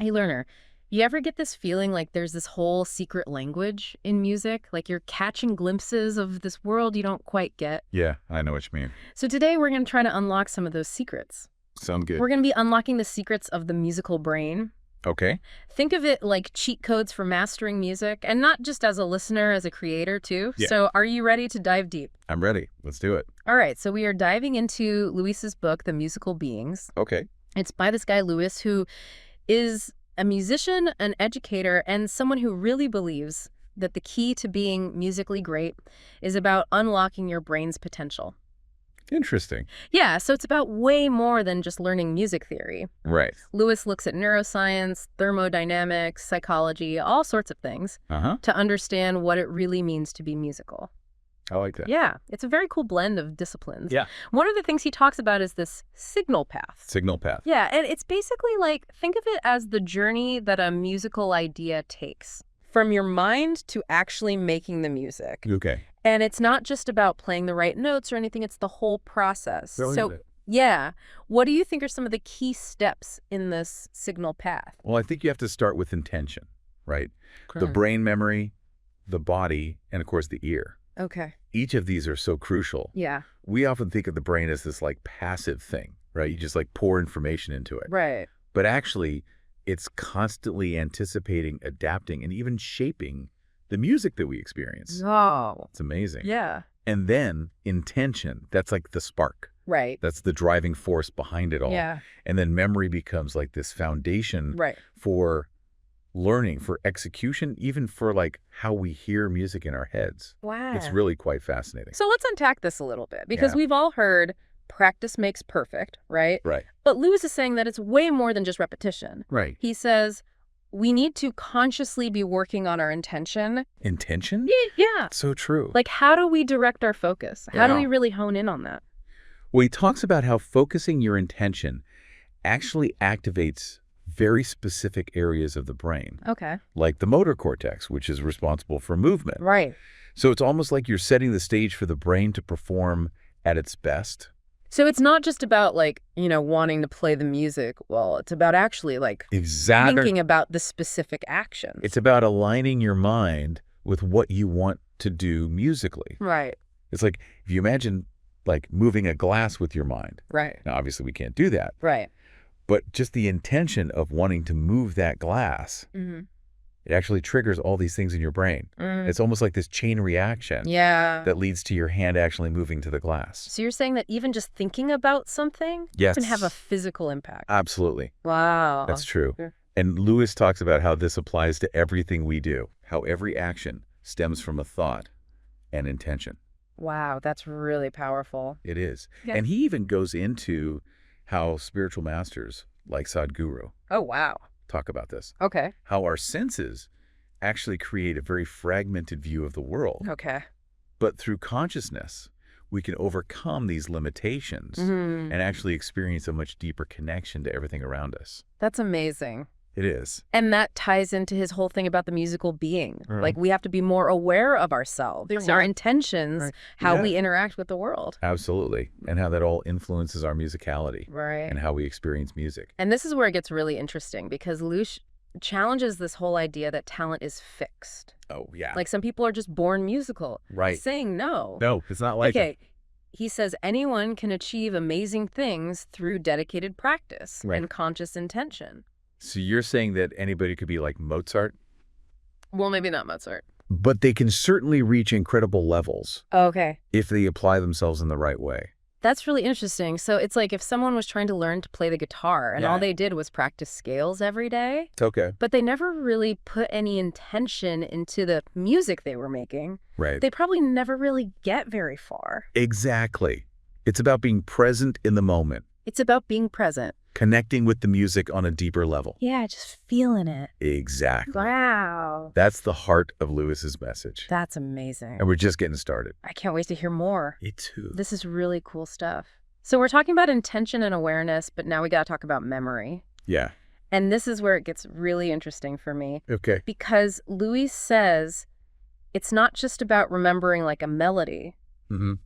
Hey, learner, you ever get this feeling like there's this whole secret language in music? Like you're catching glimpses of this world you don't quite get? Yeah, I know what you mean. So today we're going to try to unlock some of those secrets. Sound good. We're going to be unlocking the secrets of the musical brain. Okay. Think of it like cheat codes for mastering music, and not just as a listener, as a creator too. Yeah. So are you ready to dive deep? I'm ready. Let's do it. All right, so we are diving into Luis's book, The Musical Beings. Okay. It's by this guy, Luis, who is a musician, an educator, and someone who really believes that the key to being musically great is about unlocking your brain's potential. Interesting. Yeah, so it's about way more than just learning music theory. Right. Lewis looks at neuroscience, thermodynamics, psychology, all sorts of things to understand what it really means to be musical. I like that. Yeah, it's a very cool blend of disciplines. Yeah. One of the things he talks about is this signal path. Signal path. Yeah, and it's basically like, think of it as the journey that a musical idea takes. From your mind to actually making the music. Okay. And it's not just about playing the right notes or anything, it's the whole process. Brilliant. Yeah, what do you think are some of the key steps in this signal path? Well, I think you have to start with intention, right? The brain memory, the body, and of course the ear. Okay. Each of these are so crucial. Yeah. We often think of the brain as this like passive thing, right? You just like pour information into it. Right. But actually, it's constantly anticipating, adapting, and even shaping the music that we experience. Oh. It's amazing. Yeah. And then intention, that's like the spark. Right. That's the driving force behind it all. Yeah. And then memory becomes like this foundation for learning, for execution, even for like how we hear music in our heads. Wow. It's really quite fascinating. So let's unpack this a little bit, because we've all heard practice makes perfect, right? Right. But Lewis is saying that it's way more than just repetition. Right. He says we need to consciously be working on our intention. Intention? Yeah. So true. Like, how do we direct our focus? How do Yeah. we really hone in on that? Well, he talks about how focusing your intention actually activates very specific areas of the brain, Okay. like the motor cortex, which is responsible for movement. Right. So it's almost like you're setting the stage for the brain to perform at its best. So it's not just about, like, wanting to play the music. Well, it's about actually, like, Exactly. thinking about the specific actions. It's about aligning your mind with what you want to do musically. Right. It's like if you imagine like moving a glass with your mind. Right. Now, obviously, we can't do that. Right. But just the intention of wanting to move that glass, it actually triggers all these things in your brain. It's almost like this chain reaction Yeah. that leads to your hand actually moving to the glass. So you're saying that even just thinking about something Yes. can have a physical impact. Absolutely. Wow. That's true. Sure. And Lewis talks about how this applies to everything we do, how every action stems from a thought and intention. Wow, that's really powerful. It is. Yeah. And he even goes into how spiritual masters like Sadhguru Oh, wow. talk about this, Okay. how our senses actually create a very fragmented view of the world. Okay. But through consciousness, we can overcome these limitations and actually experience a much deeper connection to everything around us. That's amazing. It is. And that ties into his whole thing about the musical being. Like, we have to be more aware of ourselves, our intentions, how we interact with the world. Absolutely. And how that all influences our musicality Right. and how we experience music. And this is where it gets really interesting, because Lush challenges this whole idea that talent is fixed. Oh, yeah. Like, some people are just born musical. Right. Saying no. No, it's not like Okay. He says anyone can achieve amazing things through dedicated practice and conscious intention. So you're saying that anybody could be like Mozart? Well, maybe not Mozart. But they can certainly reach incredible levels Okay. if they apply themselves in the right way. That's really interesting. So it's like if someone was trying to learn to play the guitar and all they did was practice scales every day, It's okay. but they never really put any intention into the music they were making, Right. they probably never really get very far. Exactly. It's about being present in the moment, It's about being present. connecting with the music on a deeper level. Yeah, just feeling it. Exactly. Wow. That's the heart of Lewis's message. That's amazing. And we're just getting started. I can't wait to hear more. Me too. This is really cool stuff. So we're talking about intention and awareness, but now we got to talk about memory. Yeah. And this is where it gets really interesting for me, Okay. because Luis says it's not just about remembering like a melody.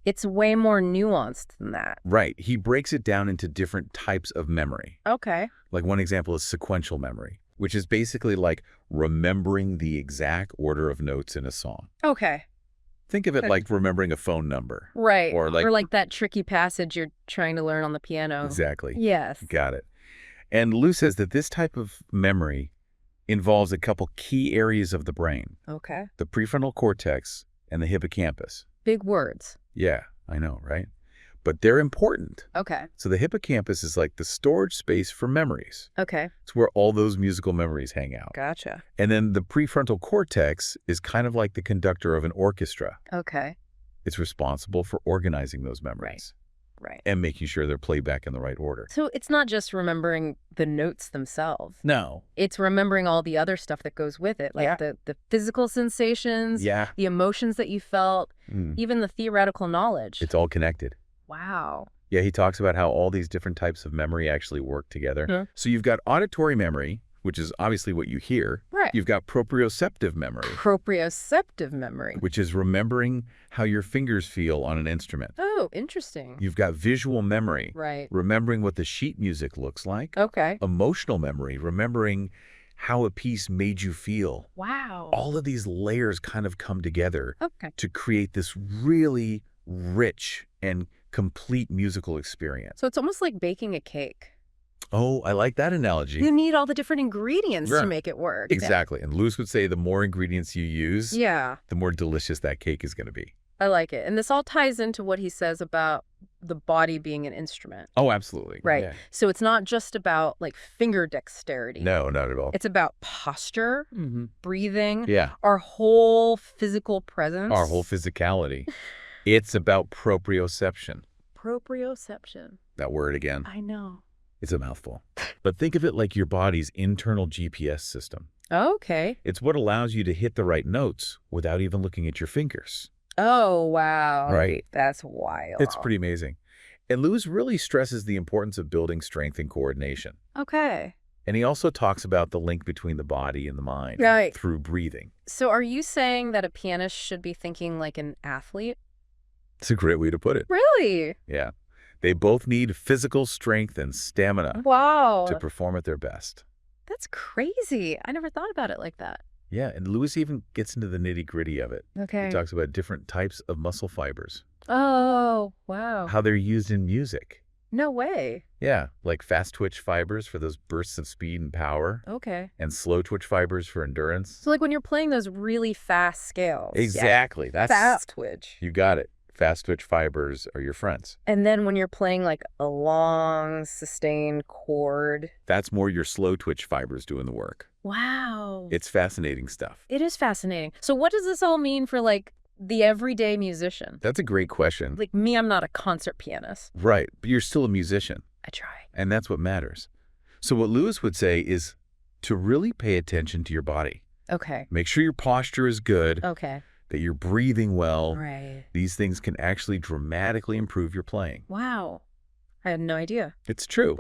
It's way more nuanced than that. Right. He breaks it down into different types of memory. Okay. Like one example is sequential memory. which is basically like remembering the exact order of notes in a song. Okay. Think of it like remembering a phone number. Right. Or like that tricky passage you're trying to learn on the piano. Exactly. Yes. Got it. And Lou says that this type of memory involves a couple key areas of the brain. Okay. The prefrontal cortex and the hippocampus. Big words. Yeah, I know, right? But they're important. Okay. So the hippocampus is like the storage space for memories. Okay. It's where all those musical memories hang out. Gotcha. And then the prefrontal cortex is kind of like the conductor of an orchestra. Okay. It's responsible for organizing those memories. Right. And making sure they're played back in the right order. So it's not just remembering the notes themselves. No. It's remembering all the other stuff that goes with it, like the physical sensations, Yeah. the emotions that you felt, even the theoretical knowledge. It's all connected. Wow. Yeah, he talks about how all these different types of memory actually work together. Yeah. So you've got auditory memory, which is obviously what you hear. Right. You've got proprioceptive memory. Proprioceptive memory. Which is remembering how your fingers feel on an instrument. Oh, interesting. You've got visual memory. Right. Remembering what the sheet music looks like. Okay. Emotional memory. Remembering how a piece made you feel. Wow. All of these layers kind of come together to create this really rich and complete musical experience. So it's almost like baking a cake. Oh, I like that analogy. You need all the different ingredients to make it work. Exactly. And Lewis would say the more ingredients you use, the more delicious that cake is going to be. I like it. And this all ties into what he says about the body being an instrument. Oh, absolutely. Right. Yeah. So it's not just about like finger dexterity. No, not at all. It's about posture, breathing, our whole physical presence. Our whole physicality. It's about proprioception. Proprioception. That word again. I know. It's a mouthful. But think of it like your body's internal GPS system. Okay. It's what allows you to hit the right notes without even looking at your fingers. Oh, wow. Right. That's wild. It's pretty amazing. And Lewis really stresses the importance of building strength and coordination. Okay. And he also talks about the link between the body and the mind through breathing. So are you saying that a pianist should be thinking like an athlete? It's a great way to put it. Really? Yeah. They both need physical strength and stamina to perform at their best. That's crazy. I never thought about it like that. Yeah, and Lewis even gets into the nitty-gritty of it. Okay. He talks about different types of muscle fibers. Oh, wow. How they're used in music. No way. Yeah, like fast twitch fibers for those bursts of speed and power. Okay. And slow twitch fibers for endurance. So like when you're playing those really fast scales. Exactly. That's fast twitch. You got it. Fast twitch fibers are your friends. And then when you're playing like a long, sustained chord. That's more your slow twitch fibers doing the work. Wow. It's fascinating stuff. It is fascinating. So what does this all mean for like the everyday musician? That's a great question. Like me, I'm not a concert pianist. Right, but you're still a musician. I try. And that's what matters. So what Lewis would say is to really pay attention to your body. Okay. Make sure your posture is good. Okay. That you're breathing well. Right. These things can actually dramatically improve your playing. Wow. I had no idea. It's true.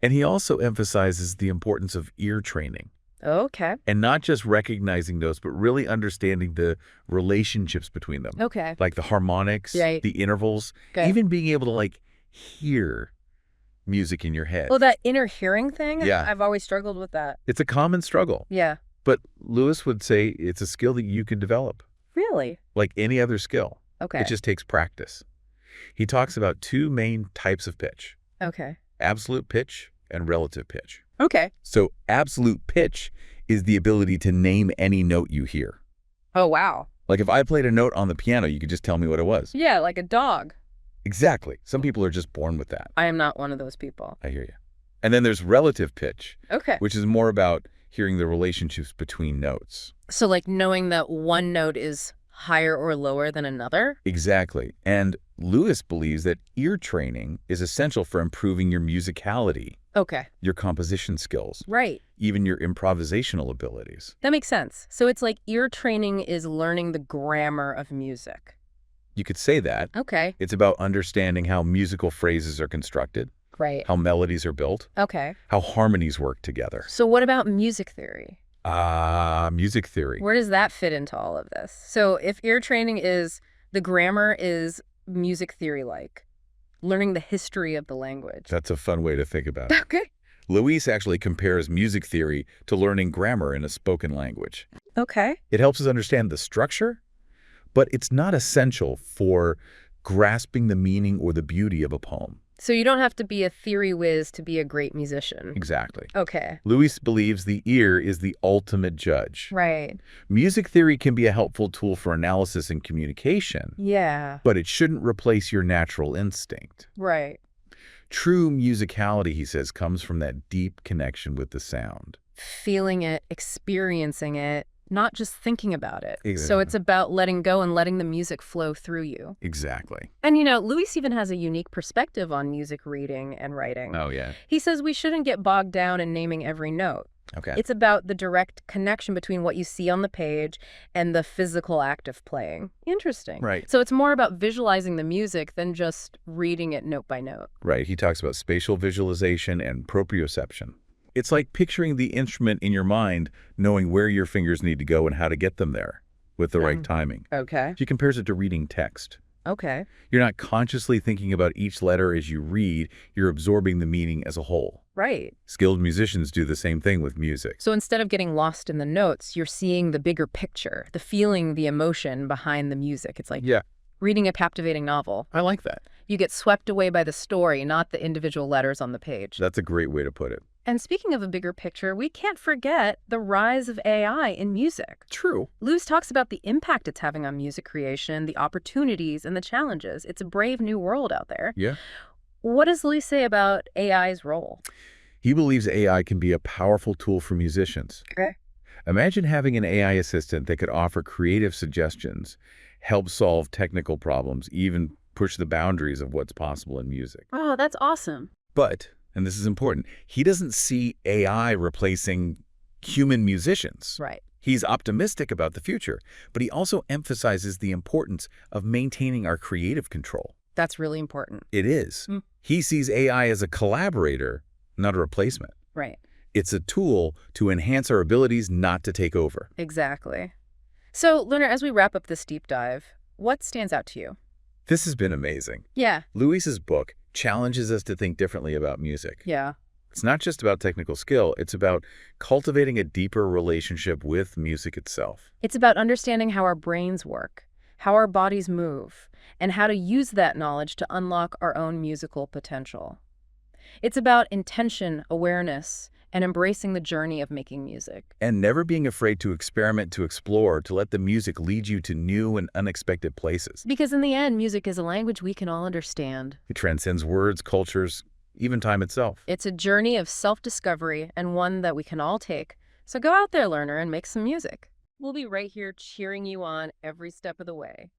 And he also emphasizes the importance of ear training. Okay. And not just recognizing those, but really understanding the relationships between them. Okay. Like the harmonics, the intervals, even being able to like hear music in your head. Oh, that inner hearing thing? Yeah. I've always struggled with that. It's a common struggle. Yeah. But Lewis would say it's a skill that you can develop. Really? Like any other skill. Okay. It just takes practice. He talks about two main types of pitch. Okay. Absolute pitch and relative pitch. Okay. So absolute pitch is the ability to name any note you hear. Oh, wow. Like if I played a note on the piano, you could just tell me what it was. Yeah, like a dog. Exactly. Some people are just born with that. I am not one of those people. I hear you. And then there's relative pitch. Okay. Which is more about hearing the relationships between notes. So like knowing that one note is higher or lower than another? Exactly. And Lewis believes that ear training is essential for improving your musicality. Okay. Your composition skills. Right. Even your improvisational abilities. That makes sense. So it's like ear training is learning the grammar of music. You could say that. Okay. It's about understanding how musical phrases are constructed. Right. How melodies are built. Okay. How harmonies work together. So what about music theory? Music theory. Where does that fit into all of this? So if ear training is, the grammar is music theory-like, learning the history of the language. That's a fun way to think about it. Okay. Luis actually compares music theory to learning grammar in a spoken language. Okay. It helps us understand the structure, but it's not essential for grasping the meaning or the beauty of a poem. So you don't have to be a theory whiz to be a great musician. Exactly. Okay. Luis believes the ear is the ultimate judge. Right. Music theory can be a helpful tool for analysis and communication, Yeah. but it shouldn't replace your natural instinct. Right. True musicality, he says, comes from that deep connection with the sound. Feeling it, experiencing it, not just thinking about it. Exactly. So it's about letting go and letting the music flow through you. Exactly. And Luis even has a unique perspective on music reading and writing. Oh, yeah. He says we shouldn't get bogged down in naming every note. Okay. It's about the direct connection between what you see on the page and the physical act of playing. Interesting. Right. So it's more about visualizing the music than just reading it note by note. Right. He talks about spatial visualization and proprioception. It's like picturing the instrument in your mind, knowing where your fingers need to go and how to get them there with the right timing. Okay. He compares it to reading text. Okay. You're not consciously thinking about each letter as you read, you're absorbing the meaning as a whole. Right. Skilled musicians do the same thing with music. So instead of getting lost in the notes, you're seeing the bigger picture, the feeling, the emotion behind the music. It's like reading a captivating novel. I like that. You get swept away by the story, not the individual letters on the page. That's a great way to put it. And speaking of a bigger picture, we can't forget the rise of AI in music. True. Luis talks about the impact it's having on music creation, the opportunities and the challenges. It's a brave new world out there. Yeah. What does Luis say about AI's role? He believes AI can be a powerful tool for musicians. Okay. Imagine having an AI assistant that could offer creative suggestions, help solve technical problems, even push the boundaries of what's possible in music. Oh, that's awesome. But, and this is important, he doesn't see AI replacing human musicians. Right. He's optimistic about the future, but he also emphasizes the importance of maintaining our creative control. That's really important. It is. He sees AI as a collaborator, not a replacement. Right. It's a tool to enhance our abilities, not to take over. Exactly. So, Leonard, as we wrap up this deep dive, what stands out to you? This has been amazing. Yeah. Luis's book challenges us to think differently about music. Yeah. It's not just about technical skill, it's about cultivating a deeper relationship with music itself. It's about understanding how our brains work, how our bodies move, and how to use that knowledge to unlock our own musical potential. It's about intention, awareness, and embracing the journey of making music. And never being afraid to experiment, to explore, to let the music lead you to new and unexpected places. Because in the end, music is a language we can all understand. It transcends words, cultures, even time itself. It's a journey of self-discovery and one that we can all take. So go out there, learner, and make some music. We'll be right here cheering you on every step of the way.